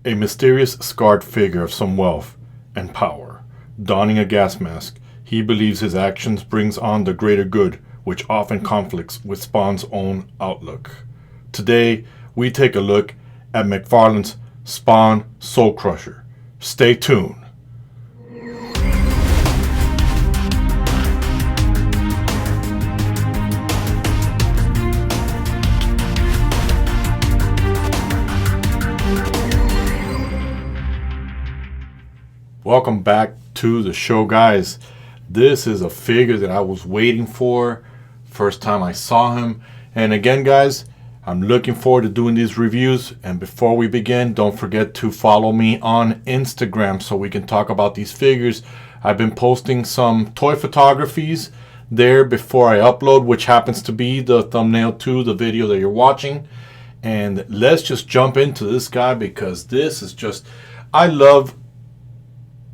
A mysterious scarred figure of some wealth and power, donning a gas mask, he believes his actions brings on the greater good, which often conflicts with Spawn's own outlook. Today, we take a look at McFarlane's Spawn Soul Crusher. Stay tuned. Welcome back to the show, guys. This is a figure that I was waiting for first time I saw him. And again, guys, I'm looking forward to doing these reviews. And before we begin, don't forget to follow me on Instagram so we can talk about these figures. I've been posting some toy photographies there before I upload, which happens to be the thumbnail to the video that you're watching. And let's just jump into this guy, because this is just, I love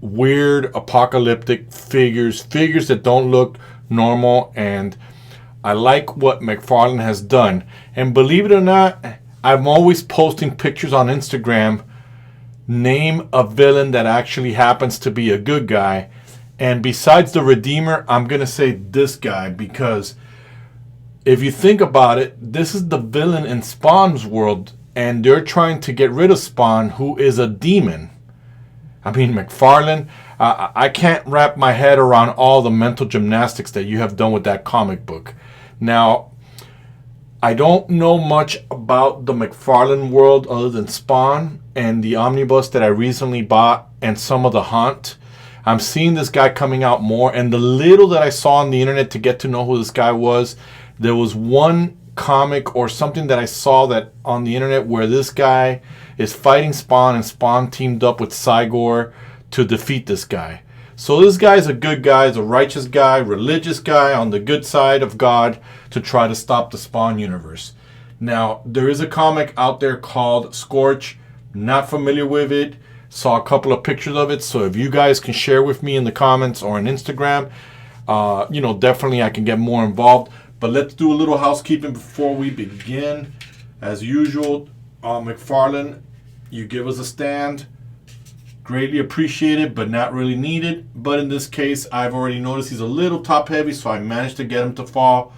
weird apocalyptic figures that don't look normal, and I like what McFarlane has done. And believe it or not, I'm always posting pictures on Instagram, name a villain that actually happens to be a good guy, and besides the Redeemer, I'm gonna say this guy, because if you think about it, this is the villain in Spawn's world, and they're trying to get rid of Spawn, who is a demon. I mean, McFarlane, I can't wrap my head around all the mental gymnastics that you have done with that comic book. Now, I don't know much about the McFarlane world other than Spawn and the omnibus that I recently bought and some of the Haunt. I'm seeing this guy coming out more, and the little that I saw on the internet to get to know who this guy was, there was one comic or something that I saw that on the internet where this guy is fighting Spawn, and Spawn teamed up with Cygor to defeat this guy. So this guy's a good guy, he's a righteous guy, religious guy on the good side of God to try to stop the Spawn universe. Now, there is a comic out there called Scorch. Not familiar with it. Saw a couple of pictures of it, so if you guys can share with me in the comments or on Instagram, definitely I can get more involved. But let's do a little housekeeping before we begin. As usual, McFarlane, you give us a stand. Greatly appreciated, but not really needed. But in this case, I've already noticed he's a little top heavy, so I managed to get him to fall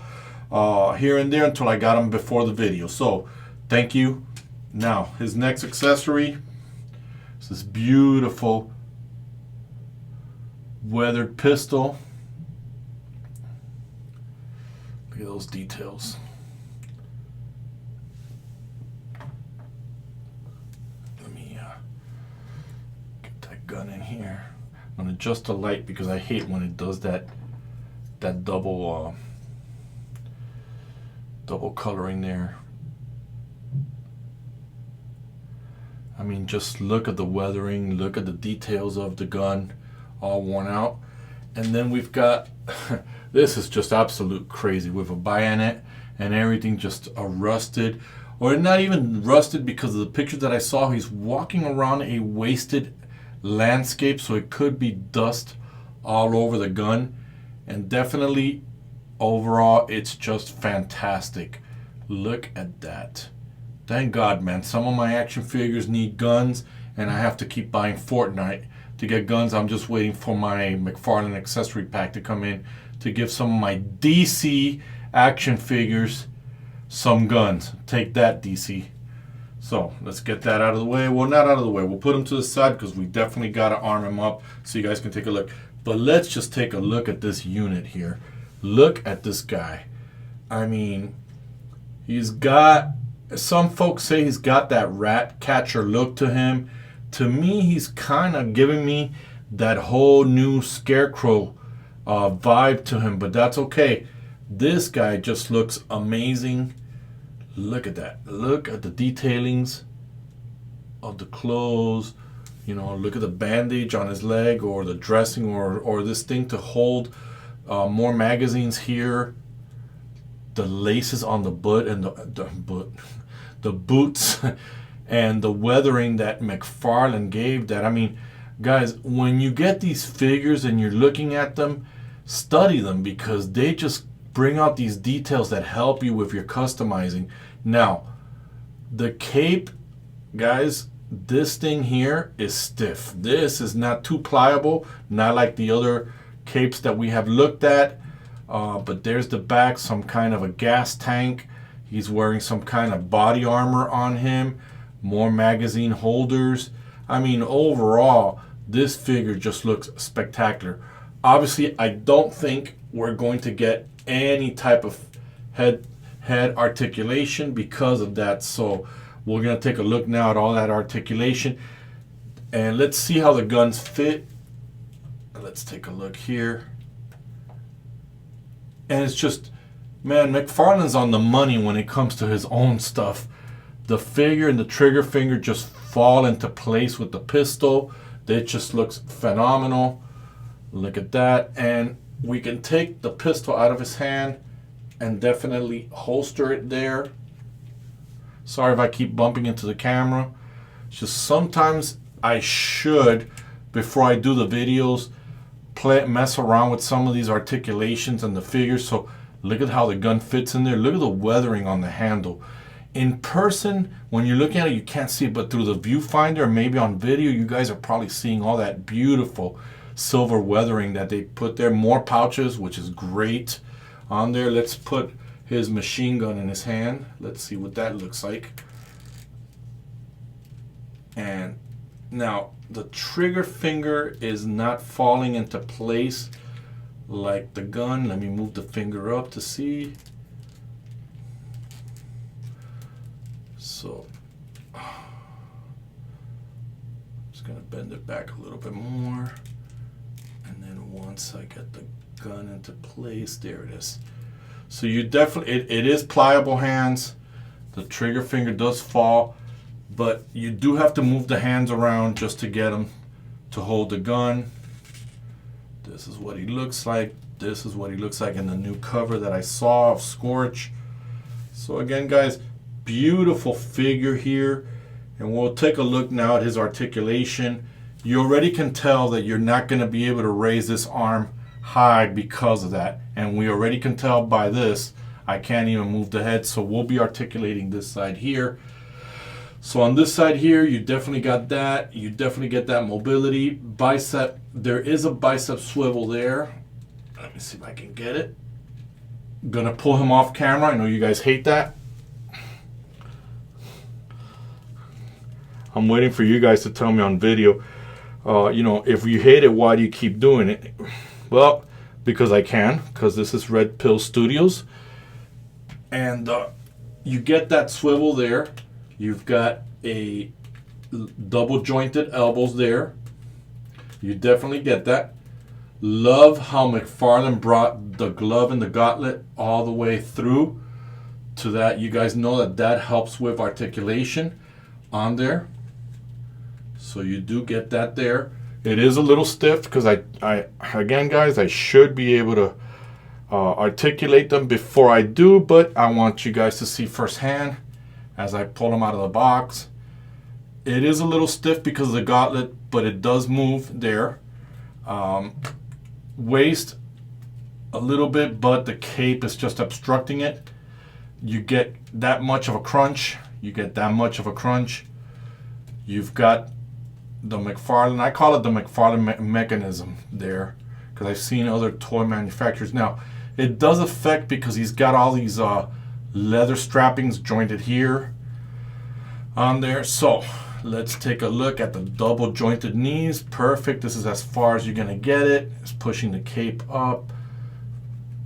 here and there until I got him before the video. So, thank you. Now, his next accessory is this beautiful weathered pistol. Look at those details. Let me get that gun in here. I'm going to adjust the light because I hate when it does that double coloring there. I mean, just look at the weathering, look at the details of the gun, all worn out. And then we've got, this is just absolute crazy, with a bayonet and everything just rusted, or not even rusted, because of the picture that I saw, he's walking around a wasted landscape, so it could be dust all over the gun. And definitely, overall, it's just fantastic. Look at that. Thank God, man. Some of my action figures need guns, and I have to keep buying Fortnite to get guns. I'm just waiting for my McFarlane accessory pack to come in to give some of my DC action figures some guns. Take that, DC. So let's get that out of the way. Well, not out of the way. We'll put them to the side because we definitely got to arm him up so you guys can take a look. But let's just take a look at this unit here. Look at this guy. I mean, he's got, some folks say he's got that rat catcher look to him. To me, he's kind of giving me that whole new Scarecrow vibe to him, but that's okay. This guy just looks amazing. Look at that. Look at the detailings of the clothes. You know, look at the bandage on his leg, or the dressing, or this thing to hold more magazines here. The laces on the butt and the boots. And the weathering that McFarlane gave that. I mean, guys, when you get these figures and you're looking at them, study them, because they just bring out these details that help you with your customizing. Now, the cape, guys, this thing here is stiff. This is not too pliable, not like the other capes that we have looked at. But there's the back, some kind of a gas tank. He's wearing some kind of body armor on him, more magazine holders. I mean, overall, this figure just looks spectacular. Obviously, I don't think we're going to get any type of head articulation because of that. So we're going to take a look now at all that articulation. And let's see how the guns fit. Let's take a look here. And it's just, man, McFarlane's on the money when it comes to his own stuff. The figure and the trigger finger just fall into place with the pistol. It just looks phenomenal. Look at that. And we can take the pistol out of his hand and definitely holster it there. Sorry if I keep bumping into the camera. It's just sometimes I should, before I do the videos, mess around with some of these articulations and the figures. So look at how the gun fits in there. Look at the weathering on the handle. In person, when you're looking at it, you can't see it, but through the viewfinder, maybe on video, you guys are probably seeing all that beautiful silver weathering that they put there. More pouches, which is great on there. Let's put his machine gun in his hand. Let's see what that looks like. And now the trigger finger is not falling into place like the gun. Let me move the finger up to see. So I'm just gonna bend it back a little bit more, and then once I get the gun into place, there it is. So you definitely, it is pliable hands. The trigger finger does fall, but you do have to move the hands around just to get them to hold the gun. This is what he looks like. This is what he looks like in the new cover that I saw of Scorch. So again, guys, beautiful figure here. And we'll take a look now at his articulation. You already can tell that you're not going to be able to raise this arm high because of that. And we already can tell by this, I can't even move the head. So we'll be articulating this side here. So on this side here, you definitely got that. You definitely get that mobility. Bicep, there is a bicep swivel there. Let me see if I can get it. I'm gonna pull him off camera. I know you guys hate that. I'm waiting for you guys to tell me on video. You know, if you hate it, why do you keep doing it? Well, because I can, because this is Red Pill Studios. And you get that swivel there. You've got a double jointed elbows there. You definitely get that. Love how McFarlane brought the glove and the gauntlet all the way through to that. You guys know that that helps with articulation on there. So you do get that there. It is a little stiff because again, guys, I should be able to articulate them before I do, but I want you guys to see firsthand as I pull them out of the box. It is a little stiff because of the gauntlet, but it does move there. Waist a little bit, but the cape is just obstructing it. You get that much of a crunch. You get that much of a crunch. You've got the McFarlane, I call it the McFarlane mechanism there, because I've seen other toy manufacturers. Now, it does affect because he's got all these leather strappings jointed here on there. So let's take a look at the double jointed knees. Perfect. This is as far as you're gonna get it. It's pushing the cape up.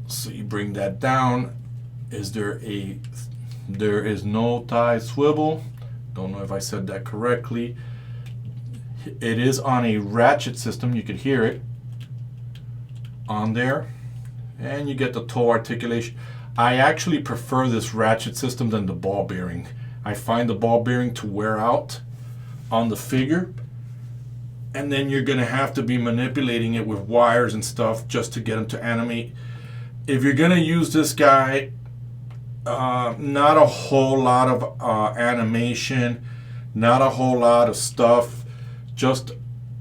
So you bring that down. There is no thigh swivel. Don't know if I said that correctly. It is on a ratchet system. You could hear it on there. And you get the toe articulation. I actually prefer this ratchet system than the ball bearing. I find the ball bearing to wear out on the figure, and then you're gonna have to be manipulating it with wires and stuff just to get him to animate. If you're gonna use this guy, not a whole lot of animation, not a whole lot of stuff, just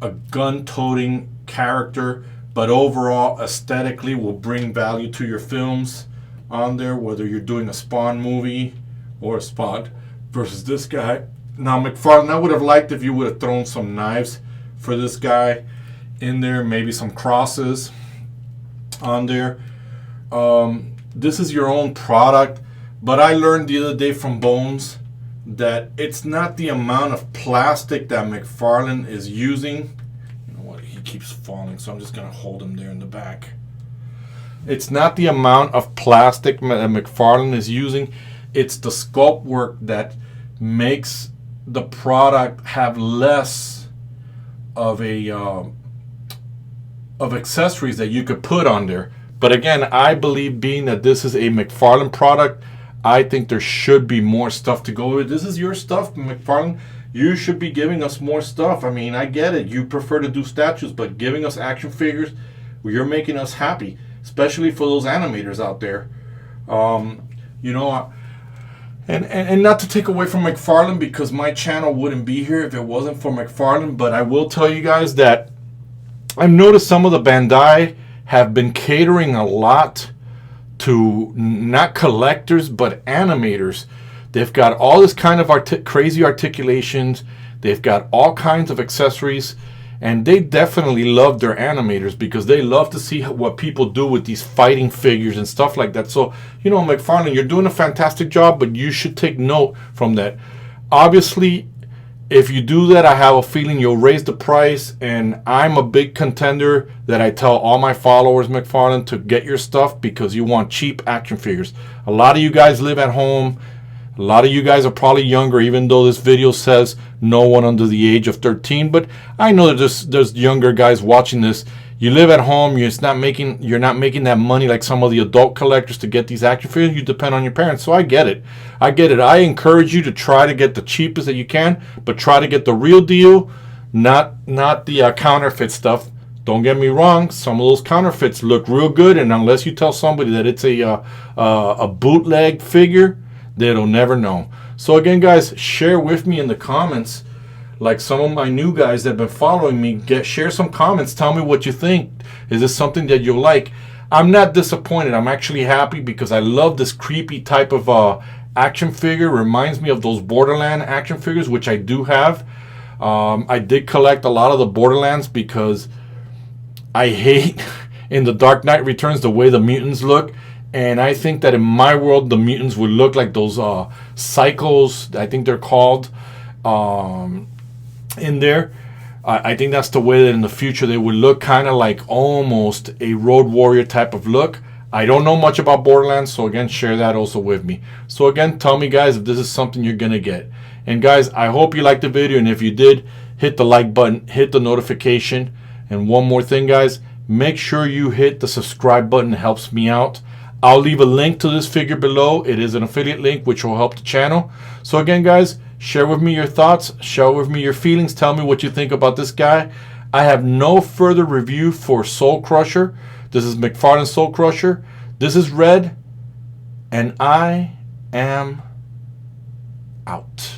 a gun-toting character, but overall aesthetically will bring value to your films on there, whether you're doing a Spawn movie or a Spawn versus this guy. Now, McFarlane, I would have liked if you would have thrown some knives for this guy in there, maybe some crosses on there. This is your own product, but I learned the other day from Bones that it's not the amount of plastic that McFarlane is using. You know what? He keeps falling, so I'm just going to hold him there in the back. It's not the amount of plastic that McFarlane is using. It's the sculpt work that makes the product have less of a of accessories that you could put on there. But again, I believe, being that this is a McFarlane product, I think there should be more stuff to go with. This is your stuff, McFarlane. You should be giving us more stuff. I mean, I get it. You prefer to do statues, but giving us action figures, you're making us happy, especially for those animators out there. You know, and not to take away from McFarlane, because my channel wouldn't be here if it wasn't for McFarlane, but I will tell you guys that I've noticed some of the Bandai have been catering a lot to not collectors but animators. They've got all this kind of crazy articulations. They've got all kinds of accessories, and they definitely love their animators because they love to see what people do with these fighting figures and stuff like that. So, you know, McFarlane, you're doing a fantastic job, but you should take note from that. Obviously, if you do that, I have a feeling you'll raise the price, and I'm a big contender that I tell all my followers, McFarlane, to get your stuff because you want cheap action figures. A lot of you guys live at home. A lot of you guys are probably younger, even though this video says no one under the age of 13. But I know that there's younger guys watching this. You live at home. You're not making that money like some of the adult collectors to get these action figures. You depend on your parents. So I get it. I get it. I encourage you to try to get the cheapest that you can, but try to get the real deal, not the counterfeit stuff. Don't get me wrong. Some of those counterfeits look real good, and unless you tell somebody that it's a bootleg figure, they'll never know. So again, guys, share with me in the comments. Like some of my new guys that have been following me, share some comments. Tell me what you think. Is this something that you like? I'm not disappointed. I'm actually happy because I love this creepy type of action figure. Reminds me of those Borderland action figures, which I do have. I did collect a lot of the Borderlands because I hate in the Dark Knight Returns the way the mutants look. And I think that in my world, the mutants would look like those cycles, I think they're called, in there. I think that's the way that in the future they would look, kind of like almost a Road Warrior type of look. I don't know much about Borderlands, so again, share that also with me. So again, tell me, guys, if this is something you're going to get. And guys, I hope you liked the video, and if you did, hit the like button, hit the notification. And one more thing, guys, make sure you hit the subscribe button. It helps me out. I'll leave a link to this figure below. It is an affiliate link which will help the channel. So again, guys, share with me your thoughts. Share with me your feelings. Tell me what you think about this guy. I have no further review for Soul Crusher. This is McFarlane Soul Crusher. This is Red, and I am out.